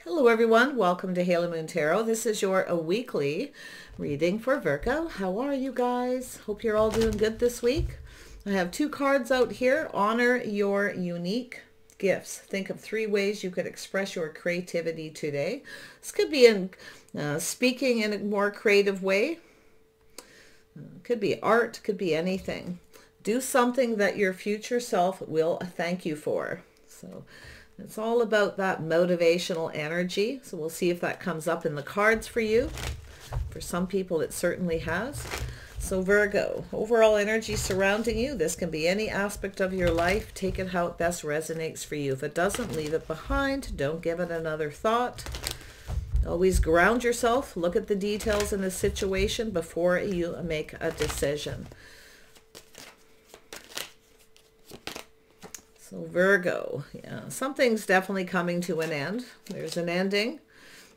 Hello everyone, welcome to Halo Moon Tarot. This is your weekly reading for Virgo. How are you guys? Hope you're all doing good this week. I have two cards out here. Honor your unique gifts. Think of 3 ways you could express your creativity today. This could be in speaking in a more creative way. Could be art, could be anything. Do something that your future self will thank you for. So it's all about that motivational energy. So we'll see if that comes up in the cards for you. For some people, it certainly has. So Virgo, overall energy surrounding you. This can be any aspect of your life. Take it how it best resonates for you. If it doesn't, leave it behind. Don't give it another thought. Always ground yourself. Look at the details in the situation before you make a decision. So Virgo, yeah, something's definitely coming to an end. There's an ending.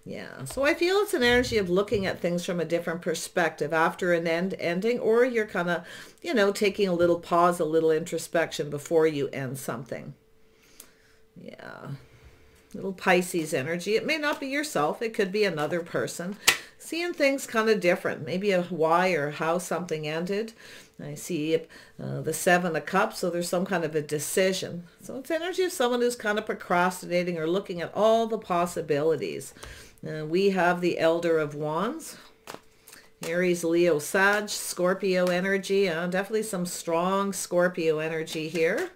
Yeah, so I feel it's an energy of looking at things from a different perspective after an ending, or you're kind of, taking a little pause, a little introspection before you end something. Yeah, little Pisces energy. It may not be yourself. It could be another person. Seeing things kind of different, maybe a why or how something ended. I see the 7 of Cups, so there's some kind of a decision. So it's energy of someone who's kind of procrastinating or looking at all the possibilities. We have the Elder of Wands, Aries, Leo, Sag, Scorpio energy. Definitely some strong Scorpio energy here.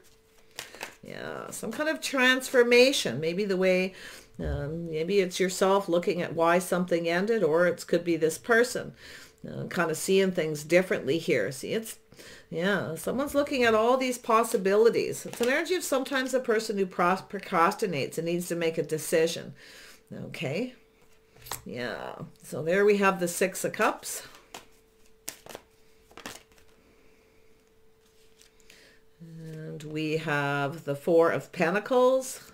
Yeah, some kind of transformation. Maybe the way, maybe it's yourself looking at why something ended, or it could be this person. Kind of seeing things differently here. See, someone's looking at all these possibilities. It's an energy of sometimes a person who procrastinates and needs to make a decision. Okay. Yeah. So there we have the 6 of Cups. And we have the 4 of Pentacles.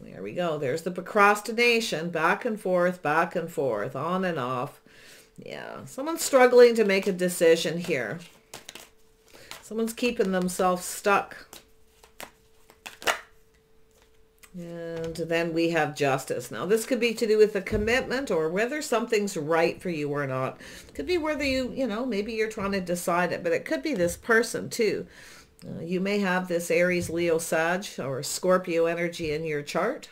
There we go. There's the procrastination, back and forth, on and off. Yeah, someone's struggling to make a decision here. Someone's keeping themselves stuck. And then we have Justice. Now, this could be to do with a commitment or whether something's right for you or not. It could be whether maybe you're trying to decide it, but it could be this person too. You may have this Aries, Leo, Sag, or Scorpio energy in your chart.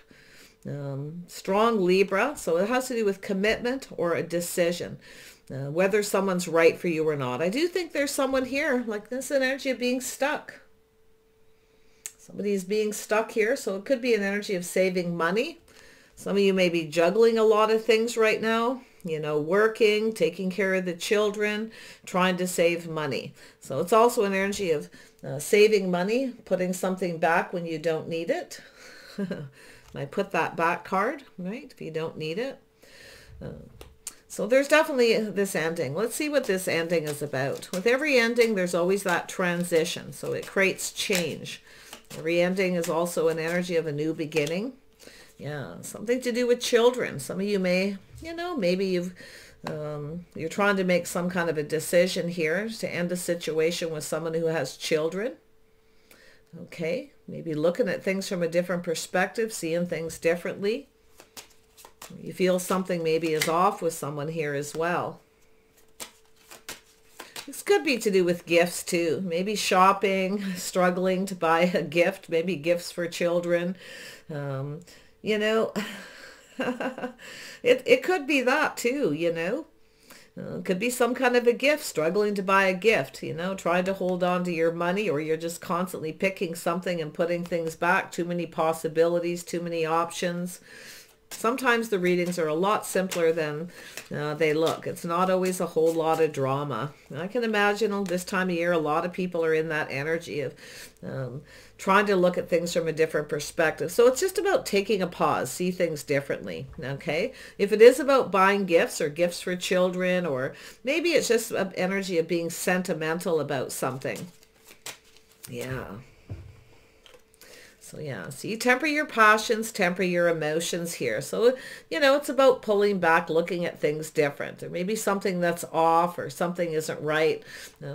Strong Libra, so it has to do with commitment or a decision, whether someone's right for you or not. I do think there's someone here, like this energy of being stuck. Somebody's being stuck here, so it could be an energy of saving money. Some of you may be juggling a lot of things right now, working, taking care of the children, trying to save money. So it's also an energy of saving money, putting something back when you don't need it. I put that back card, right, if you don't need it. So there's definitely this ending. Let's see what this ending is about. With every ending, there's always that transition, so it creates change. Every ending is also an energy of a new beginning. Yeah, something to do with children. Some of you may, maybe you're trying to make some kind of a decision here to end a situation with someone who has children. Okay, maybe looking at things from a different perspective, seeing things differently. You feel something maybe is off with someone here as well. This could be to do with gifts too. Maybe shopping, struggling to buy a gift, maybe gifts for children. It could be that too, It could be some kind of a gift, struggling to buy a gift, trying to hold on to your money, or you're just constantly picking something and putting things back. Too many possibilities, too many options. Sometimes the readings are a lot simpler than they look. It's not always a whole lot of drama. I can imagine this time of year, a lot of people are in that energy of trying to look at things from a different perspective. So it's just about taking a pause, see things differently, okay? If it is about buying gifts or gifts for children, or maybe it's just an energy of being sentimental about something. Yeah. So yeah, so you temper your passions, temper your emotions here. So, it's about pulling back, looking at things different. There may be something that's off or something isn't right.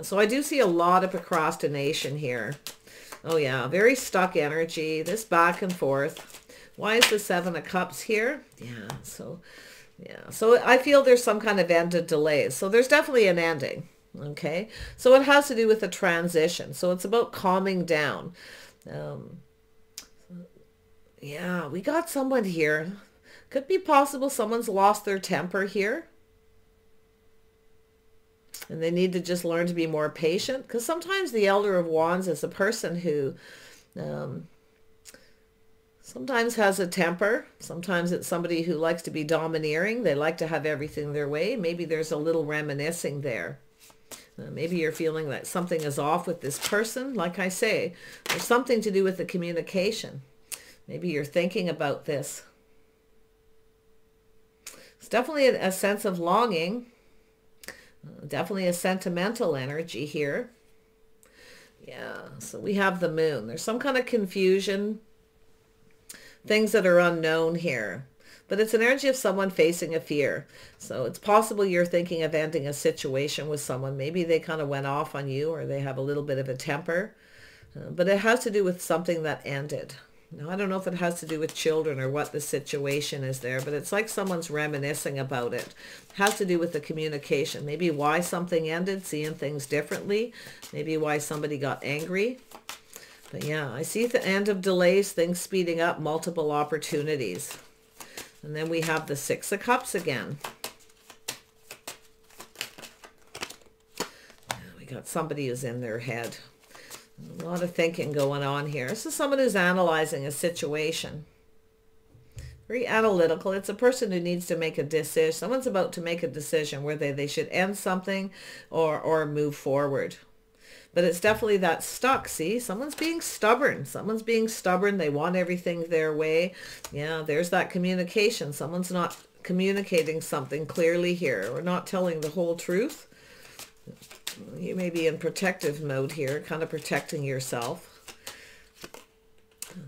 So I do see a lot of procrastination here. Oh yeah, very stuck energy, this back and forth. Why is the Seven of Cups here? Yeah, so I feel there's some kind of ended delays. So there's definitely an ending. Okay, so it has to do with a transition. So it's about calming down. Yeah, we got someone here. Could be possible someone's lost their temper here. And they need to just learn to be more patient. Because sometimes the Elder of Wands is a person who sometimes has a temper. Sometimes it's somebody who likes to be domineering. They like to have everything their way. Maybe there's a little reminiscing there. Maybe you're feeling that something is off with this person. Like I say, there's something to do with the communication. Maybe you're thinking about this. It's definitely a sense of longing. Definitely a sentimental energy here. Yeah, so we have the Moon. There's some kind of confusion. Things that are unknown here. But it's an energy of someone facing a fear. So it's possible you're thinking of ending a situation with someone. Maybe they kind of went off on you, or they have a little bit of a temper. But it has to do with something that ended. Now, I don't know if it has to do with children or what the situation is there, but it's like someone's reminiscing about it. It has to do with the communication. Maybe why something ended, seeing things differently. Maybe why somebody got angry. But yeah, I see the end of delays, things speeding up, multiple opportunities. And then we have the Six of Cups again. We got somebody who's in their head. A lot of thinking going on here. This is someone who's analyzing a situation. Very analytical. It's a person who needs to make a decision. Someone's about to make a decision whether they should end something or move forward. But it's definitely that stuck. See, someone's being stubborn. Someone's being stubborn. They want everything their way. Yeah, there's that communication. Someone's not communicating something clearly here, or not telling the whole truth. You may be in protective mode here, kind of protecting yourself.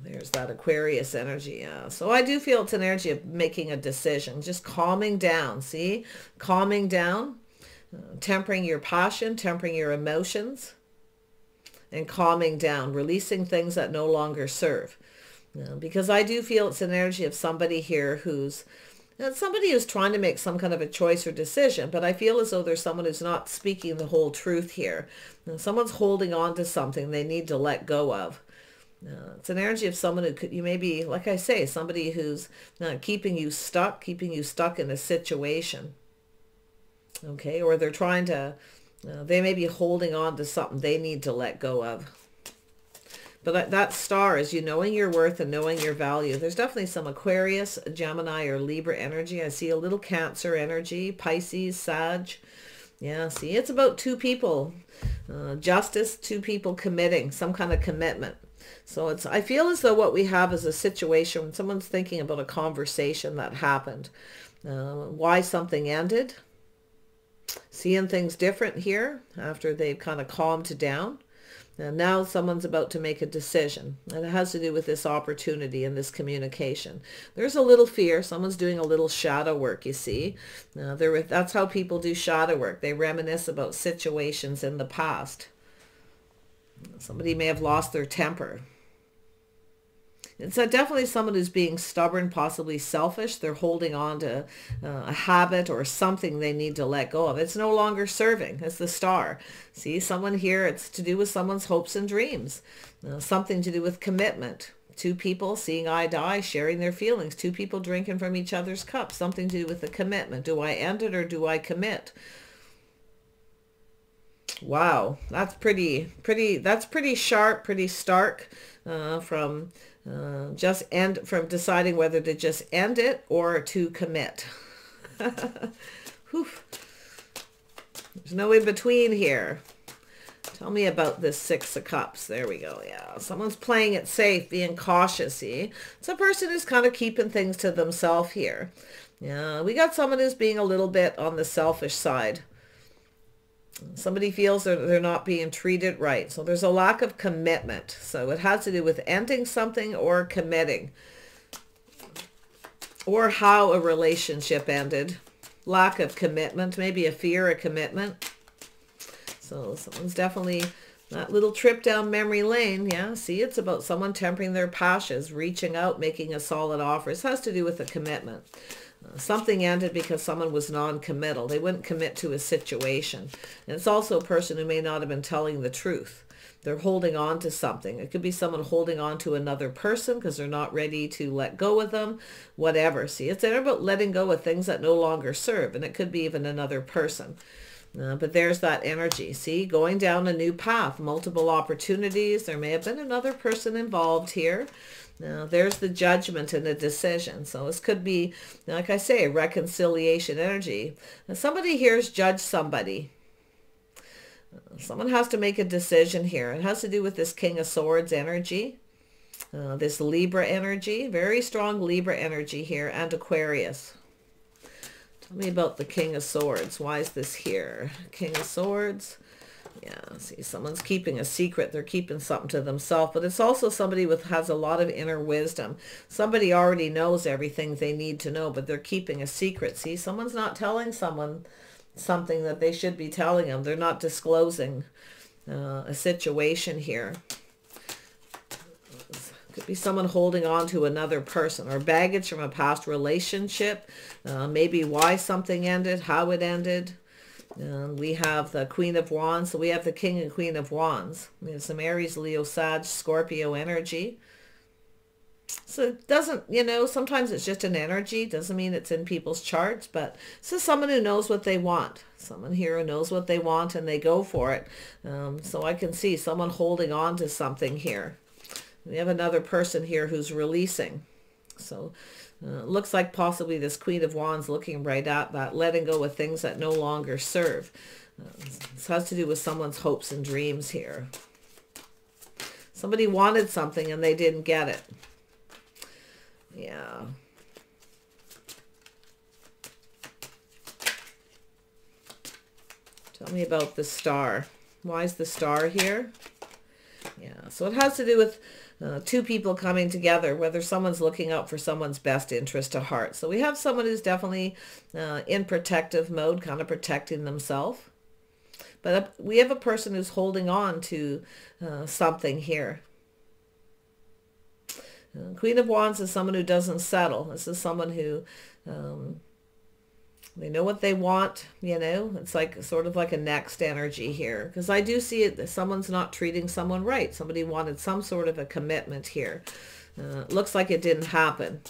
There's that Aquarius energy. Yeah. So I do feel it's an energy of making a decision, just calming down. See, calming down, tempering your passion, tempering your emotions, and calming down, releasing things that no longer serve. Because I do feel it's an energy of somebody here who's trying to make some kind of a choice or decision, but I feel as though there's someone who's not speaking the whole truth here. Someone's holding on to something they need to let go of. It's an energy of someone who you may be, like I say, somebody who's keeping you stuck in a situation. Okay, or they're trying to, they may be holding on to something they need to let go of. But that star is you knowing your worth and knowing your value. There's definitely some Aquarius, Gemini, or Libra energy. I see a little Cancer energy, Pisces, Sag. Yeah, see, it's about two people. Justice, two people committing, some kind of commitment. So I feel as though what we have is a situation when someone's thinking about a conversation that happened. Why something ended. Seeing things different here after they've kind of calmed down. And now someone's about to make a decision, and it has to do with this opportunity and this communication. There's a little fear. Someone's doing a little shadow work, you see. That's how people do shadow work. They reminisce about situations in the past. Somebody may have lost their temper. It's definitely someone who's being stubborn, possibly selfish. They're holding on to a habit or something they need to let go of. It's no longer serving. It's the star. See, someone here, it's to do with someone's hopes and dreams. Something to do with commitment. Two people seeing eye to eye, sharing their feelings. Two people drinking from each other's cups. Something to do with the commitment. Do I end it or do I commit? Wow, that's pretty sharp, pretty stark from deciding whether to just end it or to commit. Whew. There's no in between here. Tell me about this Six of Cups. There we go. Yeah, someone's playing it safe, being cautious. See, it's a person who's kind of keeping things to themselves here. Yeah, we got someone who's being a little bit on the selfish side. Somebody feels they're not being treated right. So there's a lack of commitment. So it has to do with ending something or committing. Or how a relationship ended. Lack of commitment. Maybe a fear of commitment. So someone's definitely That little trip down memory lane, yeah, see, it's about someone tempering their passions, reaching out, making a solid offer. This has to do with a commitment. Something ended because someone was non-committal. They wouldn't commit to a situation. And it's also a person who may not have been telling the truth. They're holding on to something. It could be someone holding on to another person because they're not ready to let go of them, whatever. See, it's about letting go of things that no longer serve, and it could be even another person. But there's that energy. See, going down a new path, multiple opportunities. There may have been another person involved here. Now, there's the judgment and the decision. So this could be, like I say, a reconciliation energy. And somebody here has judged somebody. Someone has to make a decision here. It has to do with this King of Swords energy, this Libra energy, very strong Libra energy here, and Aquarius. Tell me about the King of Swords. Why is this here? King of Swords. Yeah, see, someone's keeping a secret. They're keeping something to themselves, but it's also somebody has a lot of inner wisdom. Somebody already knows everything they need to know, but they're keeping a secret. See, someone's not telling someone something that they should be telling them. They're not disclosing a situation here. Could be someone holding on to another person or baggage from a past relationship. Maybe why something ended, how it ended. We have the Queen of Wands. So we have the King and Queen of Wands. We have some Aries, Leo, Sag, Scorpio energy. So it doesn't, sometimes it's just an energy. Doesn't mean it's in people's charts, but this is someone who knows what they want. Someone here who knows what they want and they go for it. So I can see someone holding on to something here. We have another person here who's releasing. So looks like possibly this Queen of Wands looking right at that, letting go of things that no longer serve. This has to do with someone's hopes and dreams here. Somebody wanted something and they didn't get it. Yeah. Tell me about the Star. Why is the Star here? Yeah, so it has to do with two people coming together, whether someone's looking out for someone's best interest to heart. So we have someone who's definitely in protective mode, kind of protecting themselves. But we have a person who's holding on to something here. Queen of Wands is someone who doesn't settle. This is someone who, they know what they want, It's like sort of like a next energy here. Because I do see it that someone's not treating someone right. Somebody wanted some sort of a commitment here. Looks like it didn't happen.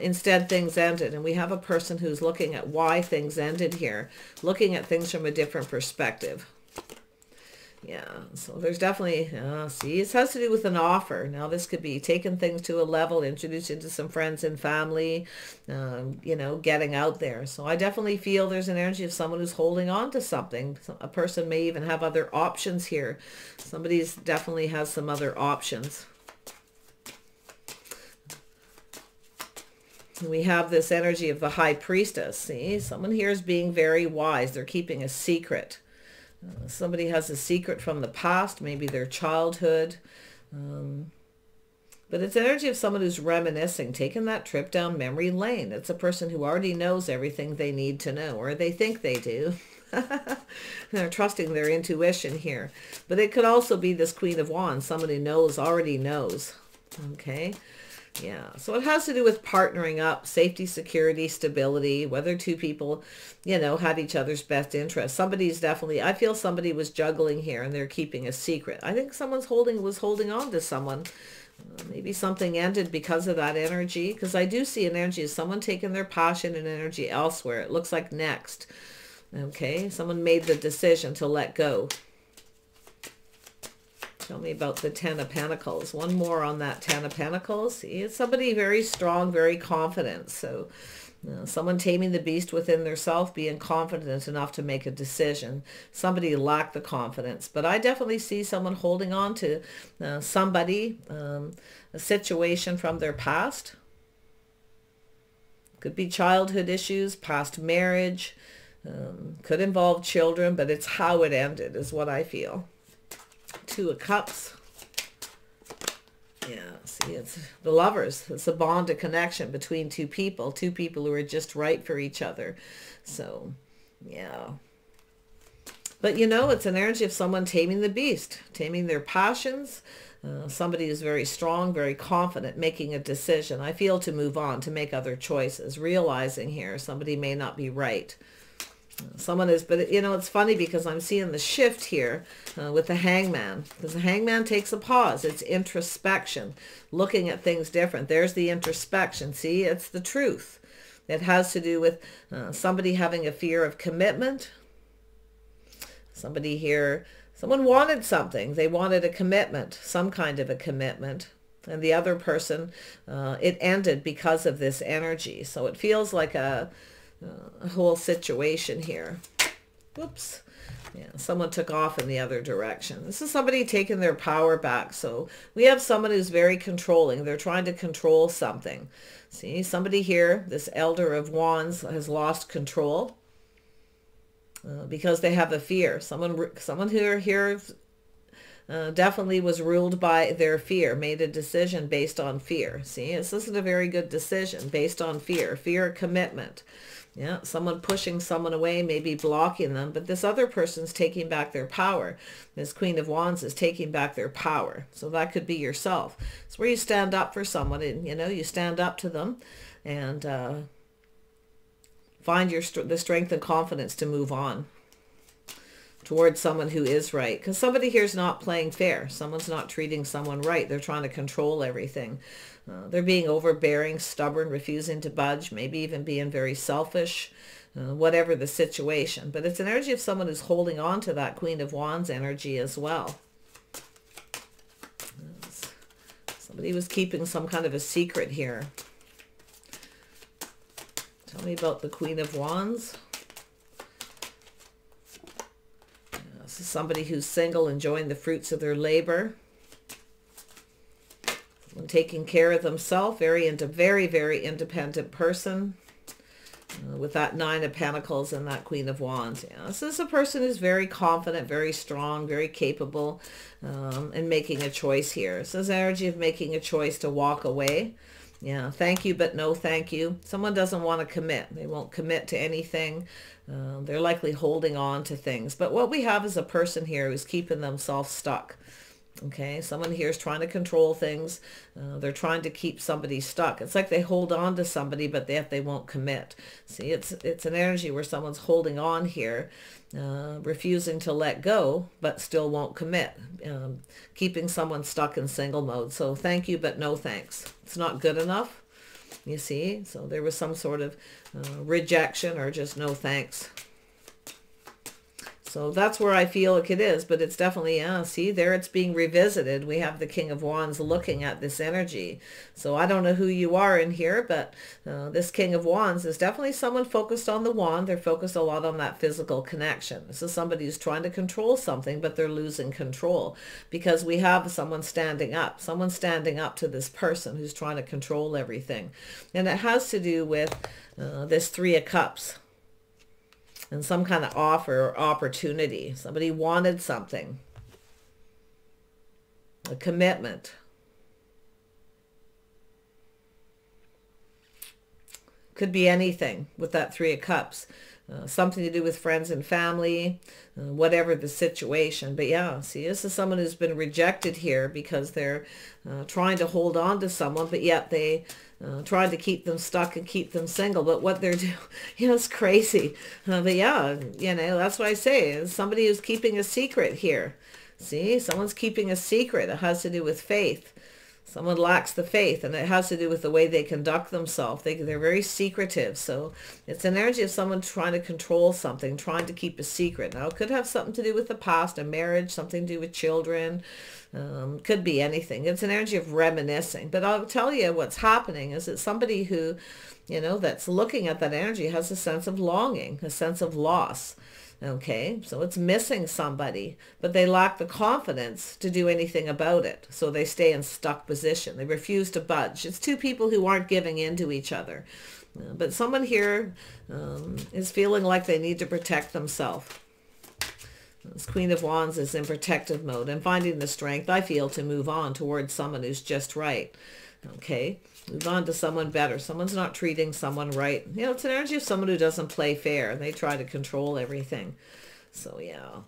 Instead, things ended. And we have a person who's looking at why things ended here. Looking at things from a different perspective. Yeah, so there's definitely, see, it has to do with an offer. Now, this could be taking things to a level, introducing to some friends and family, getting out there. So I definitely feel there's an energy of someone who's holding on to something. A person may even have other options here. Somebody's definitely has some other options. We have this energy of the High Priestess. See, someone here is being very wise. They're keeping a secret. Somebody has a secret from the past, maybe their childhood. But it's energy of someone who's reminiscing, taking that trip down memory lane. It's a person who already knows everything they need to know, or they think they do. They're trusting their intuition here. But it could also be this Queen of Wands, somebody knows, already knows. Okay. Yeah, so it has to do with partnering up, safety, security, stability, whether two people, had each other's best interests. Somebody's definitely, I feel somebody was juggling here and they're keeping a secret. I think someone's was holding on to someone. Maybe something ended because of that energy, because I do see an energy of someone taking their passion and energy elsewhere. It looks like next. Okay, someone made the decision to let go. Tell me about the Ten of Pentacles. One more on that Ten of Pentacles. See, it's somebody very strong, very confident. So someone taming the beast within their self, being confident enough to make a decision. Somebody lacked the confidence. But I definitely see someone holding on to somebody, a situation from their past. Could be childhood issues, past marriage. Could involve children, but it's how it ended is what I feel. Two of Cups. Yeah, see, it's the Lovers. It's a bond, a connection between two people who are just right for each other. So, yeah. But you know, it's an energy of someone taming the beast, taming their passions. Somebody who's very strong, very confident, making a decision. I feel to move on, to make other choices, realizing here somebody may not be right. Someone is, but you know, it's funny because I'm seeing the shift here with the hangman, because the hangman takes a pause. It's introspection, looking at things different. There's the introspection. See, it's the truth. It has to do with somebody having a fear of commitment. Somebody here, someone wanted something. They wanted a commitment, some kind of a commitment. And the other person, it ended because of this energy. So it feels like a whole situation here. Whoops. Yeah, someone took off in the other direction. This is somebody taking their power back. So we have someone who's very controlling. They're trying to control something. See, somebody here, this Elder of Wands, has lost control because they have a fear. Someone who here definitely was ruled by their fear, made a decision based on fear. See, this isn't a very good decision based on fear. Fear of commitment. Yeah, someone pushing someone away, maybe blocking them, but this other person's taking back their power. This Queen of Wands is taking back their power. So that could be yourself. It's where you stand up for someone and, you know, you stand up to them and find the strength and confidence to move on towards someone who is right. Because somebody here is not playing fair. Someone's not treating someone right. They're trying to control everything. They're being overbearing, stubborn, refusing to budge, maybe even being very selfish, whatever the situation. But it's an energy of someone who's holding on to that Queen of Wands energy as well. Somebody was keeping some kind of a secret here. Tell me about the Queen of Wands. This is somebody who's single, enjoying the fruits of their labor. Taking care of themselves, very, very independent person with that Nine of Pentacles and that Queen of Wands. Yeah, this is a person who's very confident, very strong, very capable in making a choice here. This is energy of making a choice to walk away. Yeah, thank you, but no thank you. Someone doesn't want to commit. They won't commit to anything. They're likely holding on to things. But what we have is a person here who's keeping themselves stuck. Okay, someone here is trying to control things. They're trying to keep somebody stuck. It's like they hold on to somebody, but yet they won't commit. See, it's an energy where someone's holding on here, refusing to let go, but still won't commit. Keeping someone stuck in single mode. So thank you, but no thanks. It's not good enough, you see. So there was some sort of rejection or just no thanks. So that's where I feel like it is, but it's definitely, see, there it's being revisited. We have the King of Wands looking at this energy. So I don't know who you are in here, but this King of Wands is definitely someone focused on the wand. They're focused a lot on that physical connection. This is somebody who's trying to control something, but they're losing control because we have someone standing up to this person who's trying to control everything. And it has to do with this Three of Cups. And some kind of offer or opportunity. Somebody wanted something. A commitment. Could be anything with that Three of Cups. Something to do with friends and family, whatever the situation. But yeah, see, this is someone who's been rejected here because they're trying to hold on to someone, but yet they trying to keep them stuck and keep them single. But what they're doing, you know, it's crazy. But yeah, you know, that's what I say. Is somebody who's keeping a secret here. See, someone's keeping a secret. It has to do with faith. Someone lacks the faith, and it has to do with the way they conduct themselves. They're very secretive. So it's an energy of someone trying to control something, trying to keep a secret. Now, it could have something to do with the past, a marriage, something to do with children. Could be anything. It's an energy of reminiscing. But I'll tell you what's happening is that somebody who, you know, that's looking at that energy has a sense of longing, a sense of loss. Okay, so it's missing somebody, but they lack the confidence to do anything about it. So they stay in stuck position. They refuse to budge. It's two people who aren't giving in to each other. But someone here is feeling like they need to protect themselves. This Queen of Wands is in protective mode and finding the strength, I feel, to move on towards someone who's just right. Okay, move on to someone better. Someone's not treating someone right. You know, it's an energy of someone who doesn't play fair and they try to control everything. So yeah,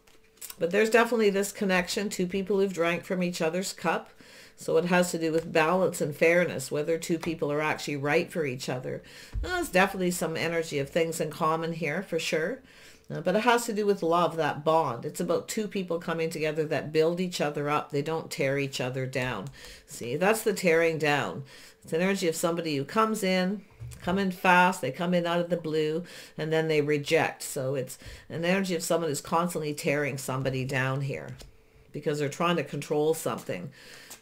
But there's definitely this connection, two people who've drank from each other's cup. So it has to do with balance and fairness, whether two people are actually right for each other. There's definitely some energy of things in common here, for sure. But it has to do with love, that bond. It's about two people coming together that build each other up. They don't tear each other down. See, that's the tearing down. It's energy of somebody who comes in, come in fast, they come in out of the blue, and then they reject. So it's an energy of someone who's constantly tearing somebody down here because they're trying to control something.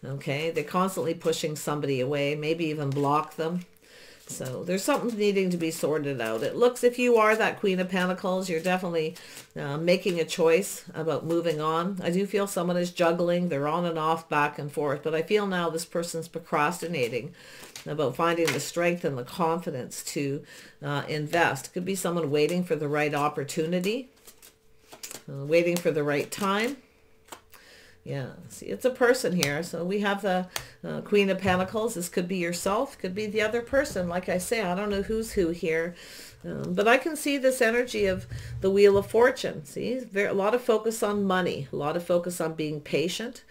Okay, they're constantly pushing somebody away, maybe even block them. So there's something needing to be sorted out. It looks, if you are that Queen of Pentacles, you're definitely making a choice about moving on. I do feel someone is juggling. They're on and off, back and forth. But I feel now this person's procrastinating about finding the strength and the confidence to invest. Could be someone waiting for the right opportunity, waiting for the right time. Yeah, see, it's a person here. So we have the Queen of Pentacles. This could be yourself, could be the other person. Like I say, I don't know who's who here. But I can see this energy of the Wheel of Fortune. See, a lot of focus on money, a lot of focus on being patient.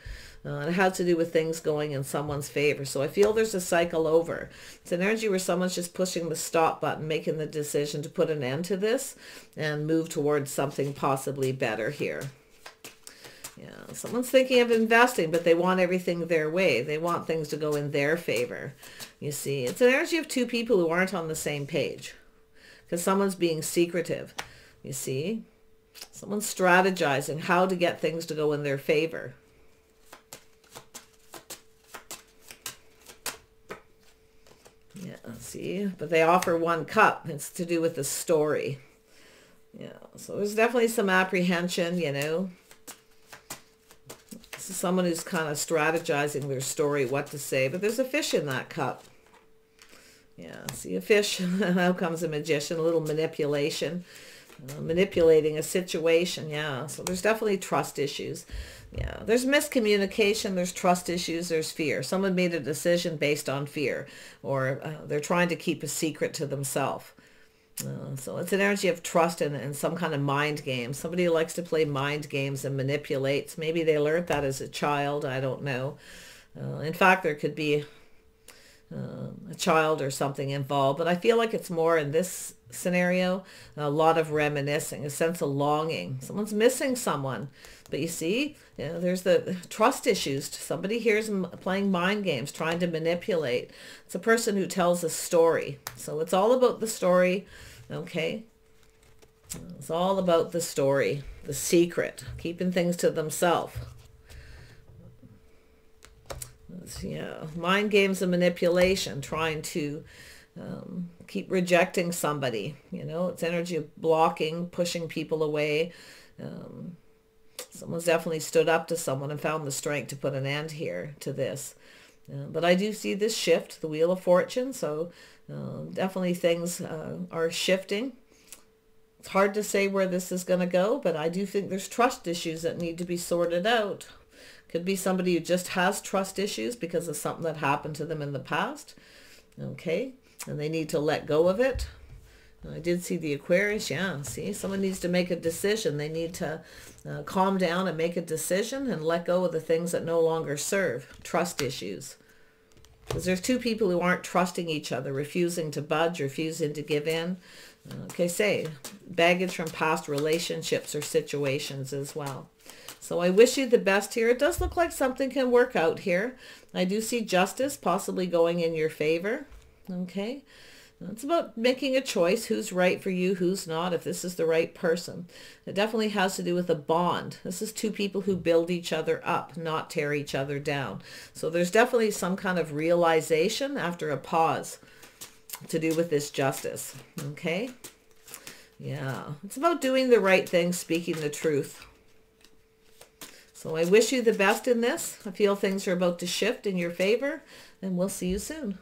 It has to do with things going in someone's favor. So I feel there's a cycle over. It's an energy where someone's just pushing the stop button, making the decision to put an end to this and move towards something possibly better here. Yeah, someone's thinking of investing, but they want everything their way. They want things to go in their favor. You see, it's an energy of two people who aren't on the same page because someone's being secretive. You see, someone's strategizing how to get things to go in their favor. Yeah, see, but they offer one cup. It's to do with the story. Yeah, so there's definitely some apprehension, you know. This is someone who's kind of strategizing their story, what to say, but there's a fish in that cup. Yeah, see a fish, out comes a magician, a little manipulation, manipulating a situation. Yeah, so there's definitely trust issues. Yeah, there's miscommunication, there's trust issues, there's fear. Someone made a decision based on fear, or they're trying to keep a secret to themselves. So it's an energy of trust and some kind of mind game. Somebody who likes to play mind games and manipulates. Maybe they learned that as a child. I don't know. In fact, there could be a child or something involved. But I feel like it's more in this scenario, a lot of reminiscing, a sense of longing. Someone's missing someone. But you see, you know, there's the trust issues. Somebody here's playing mind games, trying to manipulate. It's a person who tells a story. So it's all about the story. Okay, it's all about the story, the secret, keeping things to themselves. Yeah, mind games and manipulation, trying to keep rejecting somebody. You know, it's energy of blocking, pushing people away. Someone's definitely stood up to someone and found the strength to put an end here to this. But I do see this shift, the Wheel of Fortune. So definitely things are shifting. It's hard to say where this is going to go, but I do think there's trust issues that need to be sorted out. Could be somebody who just has trust issues because of something that happened to them in the past. Okay, and they need to let go of it. I did see the Aquarius. Yeah, see, someone needs to make a decision. They need to calm down and make a decision and let go of the things that no longer serve. Trust issues. Because there's two people who aren't trusting each other, refusing to budge, refusing to give in. Okay, say, baggage from past relationships or situations as well. So I wish you the best here. It does look like something can work out here. I do see justice possibly going in your favor. Okay. It's about making a choice, who's right for you, who's not, if this is the right person. It definitely has to do with a bond. This is two people who build each other up, not tear each other down. So there's definitely some kind of realization after a pause to do with this justice. Okay? Yeah. It's about doing the right thing, speaking the truth. So I wish you the best in this. I feel things are about to shift in your favor, and we'll see you soon.